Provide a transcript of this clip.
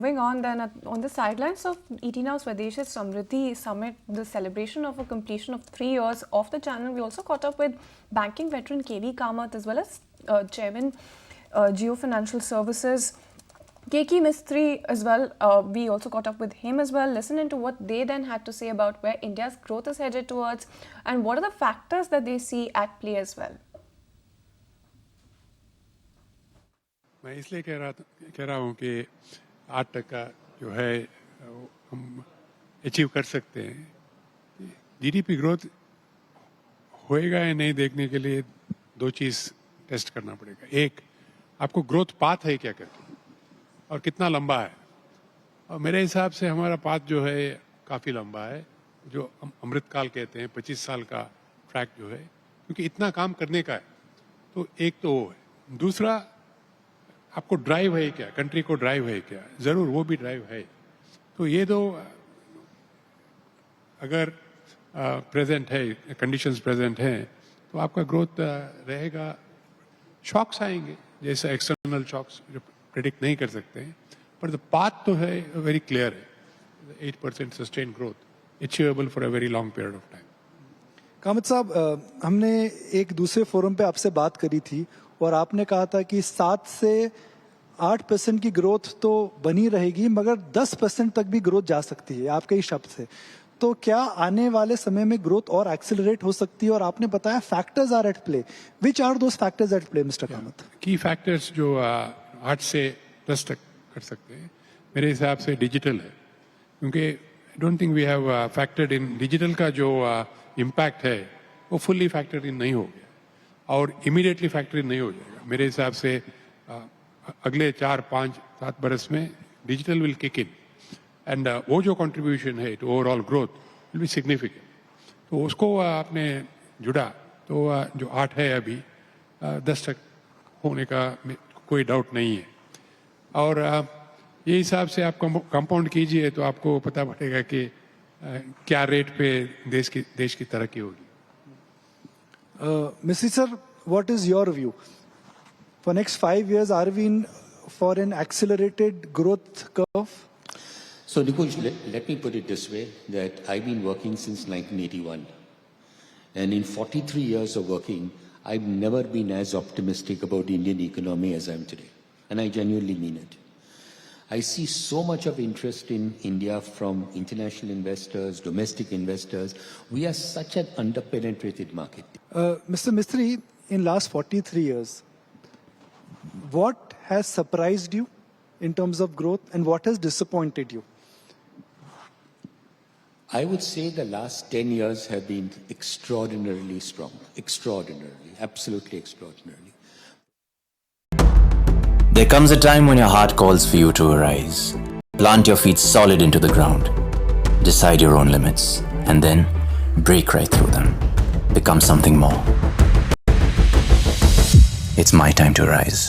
Moving on then, on the sidelines of ET Now Swadeshi Samriddhi Summit, the celebration of a completion of 3 years of the channel, we also caught up with banking veteran KV Kamath as well as Chairman Jio Financial Services Keki Mistry as well. We also caught up with him as well, listening to what they then had to say about where India's growth is headed towards and what are the factors that they see at play as well. मैं इसलिए कह रहा हूँ कि 8% जो है हम achieve कर सकते हैं। जीडीपी ग्रोथ होएगा या नहीं देखने के लिए 2 चीज़ टेस्ट करना पड़ेगा। एक, आपको ग्रोथ पाथ है क्या करके और कितना लंबा है। और मेरे हिसाब से हमारा पाथ जो है काफ़ी लंबा है, जो हम अमृतकाल कहते हैं, 25 साल का ट्रैक जो है, क्योंकि इतना काम करने का है। तो एक तो वो है। दूसरा, आपको ड्राइव है क्या, कंट्री को ड्राइव है क्या, ज़रूर वो भी ड्राइव है। तो ये दो अगर प्रेजेंट है, कंडीशंस प्रेजेंट हैं, तो आपका ग्रोथ रहेगा। शॉक्स आएंगे, जैसे एक्सटर्नल शॉक्स जो प्रेडिक्ट नहीं कर सकते हैं, पर द पाथ तो है वेरी क्लियर है। 8% sustain growth achievable for a very long period of time. Kamat साहब, हमने एक दूसरे फोरम पे आपसे बात करी थी और आपने कहा था कि 7 से 8% की ग्रोथ तो बनी रहेगी, मगर 10% तक भी ग्रोथ जा सकती है, आपके ही शब्द से। तो क्या आने वाले समय में ग्रोथ और एक्सेलरेट हो सकती है? और आपने बताया factors are at play. Which are those factors at play, mister Kamath? की फैक्टर्स जो 8 से 10 तक कर सकते हैं, मेरे हिसाब से डिजिटल है, क्योंकि I don't think we have factored in digital का जो इम्पैक्ट है वो फुल्ली फैक्टर्ड इन नहीं हो गया और इमीडिएटली फैक्टर इन नहीं हो जाएगा। मेरे हिसाब से अगले 4, 5, 7 बरस में digital will kick in and वो जो कंट्रीब्यूशन है to overall growth will be significant. तो उसको आपने जुड़ा तो जो 8 है अभी 10 तक होने का कोई डाउट नहीं है। और ये हिसाब से आप कंपाउंड कीजिए तो आपको पता पड़ेगा कि क्या रेट पे देश की तरक्की होगी। Mr. Sir, what is your view? For next 5 years, are we in for an accelerated growth curve? So, Nikunj, let me put it this way, that I've been working since 1981. And in 43 years of working, I've never been as optimistic about the Indian economy as I am today. And I genuinely mean it. I see so much of interest in India from international investors, domestic investors. We are such an underpenetrated market. Mr. Mistry, in last 43 years, what has surprised you in terms of growth and what has disappointed you? I would say the last 10 years have been extraordinarily strong. Extraordinarily, absolutely extraordinarily. There comes a time when your heart calls for you to arise. Plant your feet solid into the ground. Decide your own limits. And then break right through them. Become something more. It's my time to rise.